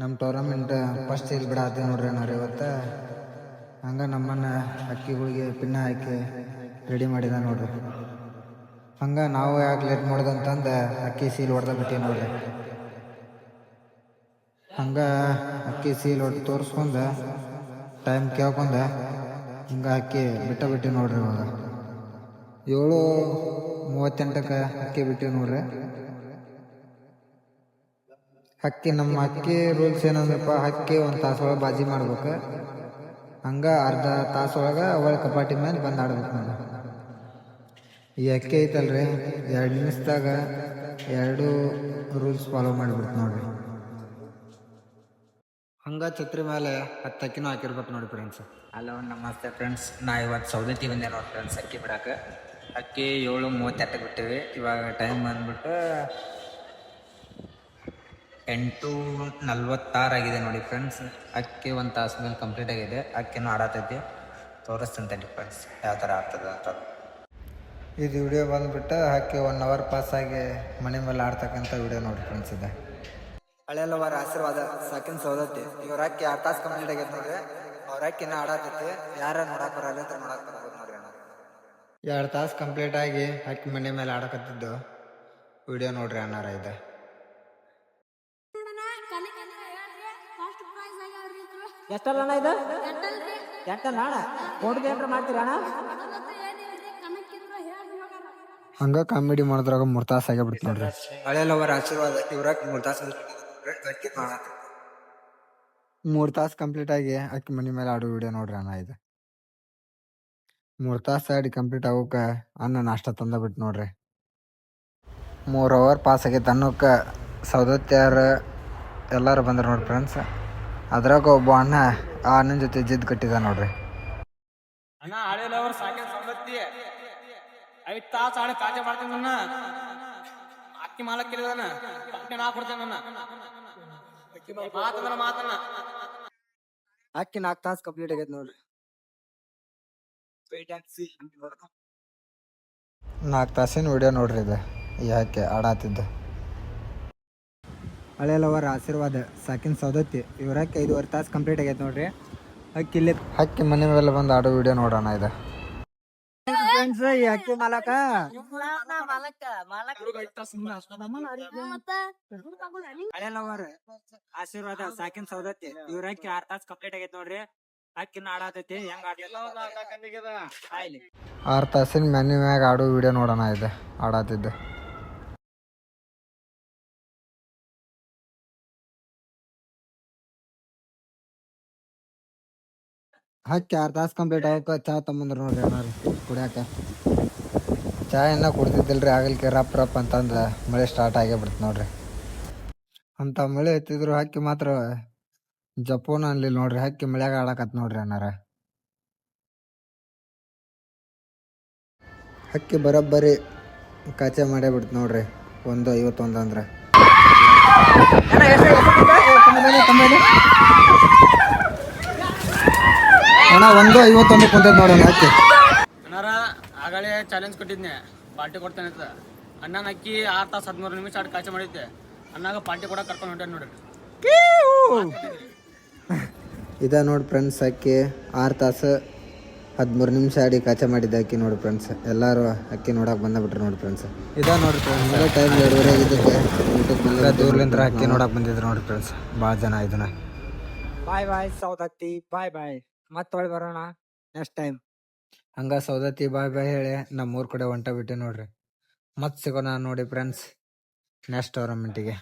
ನಮ್ಮ tournament first ಇಲ್ಲಿ ಬಿಡಾತೀವಿ ನೋಡ್ರಿ ಅಣ್ಣಾರ ಇವತ್ತು. ಹಂಗೆ ನಮ್ಮನ್ನ ಅಕ್ಕಿಗಳಿಗೆ ಪಿನ್ನ ಹಾಕಿ ರೆಡಿ ಮಾಡಿದ ನೋಡ್ರಿ. ಹಂಗೆ ನಾವು ಯಾಕೆ ಲೇಟ್ ಮಾಡೋದಂತಂದು ಅಕ್ಕಿ ಸೀಲ್ ಹೊಡೆದ ಬಿಟ್ಟಿವಿ ನೋಡ್ರಿ. ಹಂಗೆ ಅಕ್ಕಿ ಸೀಲ್ ಹೊಡೆದು ತೋರಿಸ್ಕೊಂಡು ಟೈಮ್ ಕೇಳ್ಕೊಂಡು ಹಂಗೆ ಅಕ್ಕಿ ಬಿಟ್ಟಿವಿ ನೋಡ್ರಿ. ಇವಾಗ 7:38ಕ್ಕೆ ಅಕ್ಕಿ ಬಿಟ್ಟಿವಿ ನೋಡ್ರಿ. ಹಕ್ಕಿ ನಮ್ಮ ಅಕ್ಕಿ ರೂಲ್ಸ್ ಏನಂದ್ರಪ್ಪ, ಹಕ್ಕಿ ಒಂದು ತಾಸೊಳಗೆ ಬಾಜಿ ಮಾಡ್ಬೇಕು. ಹಂಗೆ ಅರ್ಧ ತಾಸೊಳಗೆ ಒಳ ಕಪಾಟಿ ಮೇಲೆ ಬಂದು ಆಡ್ಬೇಕು ನೋಡಿ. ಈ ಅಕ್ಕಿ ಐತಲ್ರಿ 2 ನಿಮಿಷದಾಗ 2 ರೂಲ್ಸ್ ಫಾಲೋ ಮಾಡಿಬಿಡ್ತು ನೋಡ್ರಿ. ಹಂಗೆ ಛತ್ರಿ ಮೇಲೆ 10 ಅಕ್ಕಿನೂ ಹಾಕಿರ್ಬೇಕು ನೋಡಿ ಫ್ರೆಂಡ್ಸ್. ಹಲೋ ನಮಸ್ತೆ ಫ್ರೆಂಡ್ಸ್. ನಾ ಇವತ್ತು ಸೌದತ್ತಿ ಬಂದೆ ನೋಡಿ ಫ್ರೆಂಡ್ಸ್ ಅಕ್ಕಿ ಬಿಡಕ್ಕೆ. ಅಕ್ಕಿ 7:38ಕ್ಕೆ ಬಿಟ್ಟಿವಿ. ಇವಾಗ ಟೈಮ್ ಬಂದ್ಬಿಟ್ಟು 8:46 ಆಗಿದೆ ನೋಡಿ ಫ್ರೆಂಡ್ಸ್. ಅಕ್ಕಿ ಒಂದು ತಾಸು ಮೇಲೆ ಕಂಪ್ಲೀಟ್ ಆಗಿದೆ. ಅಕ್ಕಿನೂ ಆಡತೈತಿ, ತೋರಿಸ್ತಂತೇಳಿ ಫ್ರೆಂಡ್ಸ್ ಯಾವ ಥರ ಆಗ್ತದೆ ಅಂತ. ಇದು ವಿಡಿಯೋ ಬಂದುಬಿಟ್ಟು ಅಕ್ಕಿ 1 ಅವರ್ ಪಾಸಾಗಿ ಮನೆ ಮೇಲೆ ಆಡ್ತಕ್ಕಂಥ ವಿಡಿಯೋ ನೋಡಿ ಫ್ರೆಂಡ್ಸ್. ಇದೆ ಹಳೆಯಲ್ಲವಾರ ಆಶೀರ್ವಾದ ಸಾಕಿನ ಸೌದತ್ತಿ. ಇವ್ರ ಅಕ್ಕಿ 6 ತಾಸು ಕಂಪ್ಲೀಟ್ ಆಗೈತೆ ನೋಡ್ರಿ. ಅವ್ರ ಅಕ್ಕಿನ ಆಡತೈತಿ. ಯಾರು ನೋಡಕ್ಕೆ ಬರಲ್ಲ ಅಂತ ನೋಡಕ್ಕೆ ಬರ್ಬೋದು ನೋಡ್ರಿ. 2 ತಾಸು ಕಂಪ್ಲೀಟ್ ಆಗಿ ಅಕ್ಕಿ ಮನೆ ಮೇಲೆ ಆಡಕತ್ತಿದ್ದು ವಿಡಿಯೋ ನೋಡ್ರಿ ಅಣ್ಣಾರ. ಇದೆ ಎಷ್ಟಲ್ಲ ಅಣ್ಣ ಇದು? ಎಂಟಲ್ಲ ಅಣ್ಣ? ಕೋಟಿಗೆ ಎಂಟ್ರ್ ಮಾಡ್ತೀರ ಅಣ್ಣ? ಹಂಗ ಕಾಮಿಡಿ ಮಾಡಿದ್ರಾಗ 3 ತಾಸು ಆಗಿಬಿಡ್ತು ನೋಡ್ರಿ. ಹಳೆಯಲ್ಲವರ ಆಶೀರ್ವಾದ ಇವ್ರಾಗ 3 ತಾಸು 3 ತಾಸು ಕಂಪ್ಲೀಟ್ ಆಗಿ ಅಕ್ಕಿ ಮನೆ ಮೇಲೆ ಆಡೋ ವಿಡಿಯೋ ನೋಡ್ರಿ ಅಣ್ಣ. ಇದು 3 ತಾಸು ಆಡಿ ಕಂಪ್ಲೀಟ್ ಆಗೋಕೆ ಅನ್ನ ನಾಷ್ಟ ತಂದ ಬಿಟ್ಟು ನೋಡ್ರಿ. 3 ಅವರ್ ಪಾಸ್ ಆಗೈತೆ ಅನ್ನೋಕೆ ಸೌದತ್ತಿಯರು ಎಲ್ಲರೂ ಬಂದ್ರು ನೋಡಿ ಫ್ರೆಂಡ್ಸ್. ಅದ್ರಾಗ ಒಬ್ಬ ಅಣ್ಣ ಆ ಅಣ್ಣನ ಜೊತೆ ಜಿದ್ದು ಕಟ್ಟಿದ ನೋಡ್ರಿ. ಅಣ್ಣ ಹಳೆಯಲ್ಲವರು ಸಾಕಿನ ಸೌದತ್ತಿ 5 ತಾಸು ಆಡಿ ಕಾಜೆ ಮಾಡ್ತೀನಿ. ನನ್ನ ಅಕ್ಕಿ ಮಾಲಕ್ಕಿದ್ದಾನ ಅಕ್ಕಿ ನಾ ಕೊಡ್ತೇನೆ. ಮಾತನ್ನ ಅಕ್ಕಿ 4 ತಾಸು ಕಂಪ್ಲೀಟ್ ಆಗೈತೆ ನೋಡ್ರಿ. 4 ತಾಸಿನ ವಿಡಿಯೋ ನೋಡ್ರಿ. ಇದು ಯಾಕೆ ಆಡಾತಿದ್ದು ಹಳೆಯಲ್ಲವರ ಆಶೀರ್ವಾದ ಸಾಕಿನ ಸೌದತ್ತಿ ಇವ್ರಕ್ಕೆ 5.5 ತಾಸು ಕಂಪ್ಲೀಟ್ ಆಗೈತೆ ನೋಡ್ರಿ. ಅಕ್ಕಿ ಮನೆ ಮೇಲೆ ಬಂದು ಆಡೋ ವಿಡಿಯೋ ನೋಡೋಣ. ಇದು ಫ್ರೆಂಡ್ಸ್ ಈ ಅಕ್ಕಿ ಮಾಲಕ ಹಳೆಯಲ್ಲವರ ಆಶೀರ್ವಾದ ಸಾಕಿನ ಸೌದತ್ತಿ ಇವ್ರಕ್ಕೆ 6 ತಾಸು ಕಂಪ್ಲೀಟ್ ಆಗೈತೆ ನೋಡ್ರಿ. ಅಕ್ಕಿನ ಆಡತೈತಿ. ಹೆಂಗ 6 ತಾಸಿನ ಮೆನ್ಯೂ ಮ್ಯಾಗ ಆಡೋ ವಿಡಿಯೋ ನೋಡೋಣ. ಇದೆ ಆಡಾತಿದ್ದು ಹಕ್ಕಿ 6 ತಾಸು ಕಂಪ್ಲೀಟ್ ಆಗೋಕೆ ಚಹಾ ತಗೊಂಬಂದ್ರು ನೋಡ್ರಿ ಅಣ್ಣಾರು ಕುಡಿಯಾಕ. ಚಹಾ ಇನ್ನೂ ಕುಡ್ದಿದ್ದಿಲ್ರಿ. ಆಗಲಿಕ್ಕೆ ರಪ್ ಅಂತಂದು ಮಳೆ ಸ್ಟಾರ್ಟ್ ಆಗೇ ಬಿಡ್ತು ನೋಡ್ರಿ. ಅಂತ ಮಳೆ ಎತ್ತಿದ್ರು ಹಕ್ಕಿ ಮಾತ್ರ ಜಪೋನ ಅನ್ಲಿಲ್ಲ ನೋಡ್ರಿ. ಹಕ್ಕಿ ಮಳ್ಯಾಗ ಆಡಕತ್ ನೋಡ್ರಿ ಅಣ್ಣಾರ. ಹಕ್ಕಿ ಬರೋಬ್ಬರಿ ಕಾಚೆ ಮಾಡೇ ಬಿಡ್ತು ನೋಡ್ರಿ. 1:51 ಅಂದ್ರೆ ಅಣ್ಣ 1:51 ಕುಂತೈತೆ ನೋಡೋಣ ಹಕ್ಕಿ. ಅಣ್ಣಾರ ಆಗಳೇ ಚಾಲೆಂಜ್ ಕೊಟ್ಟಿದ್ನೆ ಪಾರ್ಟಿ ಕೊಡ್ತೇನೆ ಅಂತ. ಅಣ್ಣನ ಅಕ್ಕಿ 6 ತಾಸು 13 ನಿಮಿಷ ಆಡಿ ಕಾಚೆ ಮಾಡಿದ್ದೆ. ಅಣ್ಣಾಗ ಪಾರ್ಟಿ ಕೊಡಕ್ಕೆ ಕರ್ಕೊಂಡು ಹೊಂಟೇನೆ ನೋಡ್ರಿ. ಇದ ನೋಡಿ ಫ್ರೆಂಡ್ಸ್ ಅಕ್ಕಿ 6 ತಾಸು 13 ನಿಮಿಷ ಆಡಿ ಕಾಚೆ ಮಾಡಿದ್ದೆ ಅಕ್ಕಿ ನೋಡಿ ಫ್ರೆಂಡ್ಸ್. ಎಲ್ಲರೂ ಅಕ್ಕಿ ನೋಡಕ್ಕೆ ಬಂದ್ಬಿಟ್ರು ನೋಡಿ ಫ್ರೆಂಡ್ಸ್. ಇದ ನೋಡಿ ಫ್ರೆಂಡ್ಸ್ ಟೈಮ್ 2:30 ಆಗಿದ್ದಕ್ಕೆ ಊಟಕ್ಕೆ ಬಂದ ದೂರ್ಲಿಂದ ಅಕ್ಕಿ ನೋಡಕ್ಕೆ ಬಂದಿದ್ರು ನೋಡಿ ಫ್ರೆಂಡ್ಸ್ ಭಾಳ ಜನ. ಇದನ್ನ ಬಾಯ್ ಸೌದತ್ತಿ ಬಾಯ್. ಮತ್ತೆ ಹೊಳ್ಳಿ ಬರೋಣ ನೆಕ್ಸ್ಟ್ ಟೈಮ್. ಹಂಗ ಸೌದತ್ತಿ ಬಾಯ್ ಹೇಳಿ ನಮ್ಮೂರ್ ಕಡೆ ಹೊಂಟ ಬಿಟ್ಟೆ ನೋಡ್ರಿ. ಮತ್ತೆ ಸಿಗೋಣ ನೋಡಿ ಫ್ರೆಂಡ್ಸ್ ನೆಕ್ಸ್ಟ್ ಟೂರ್ನಮೆಂಟಿಗೆ.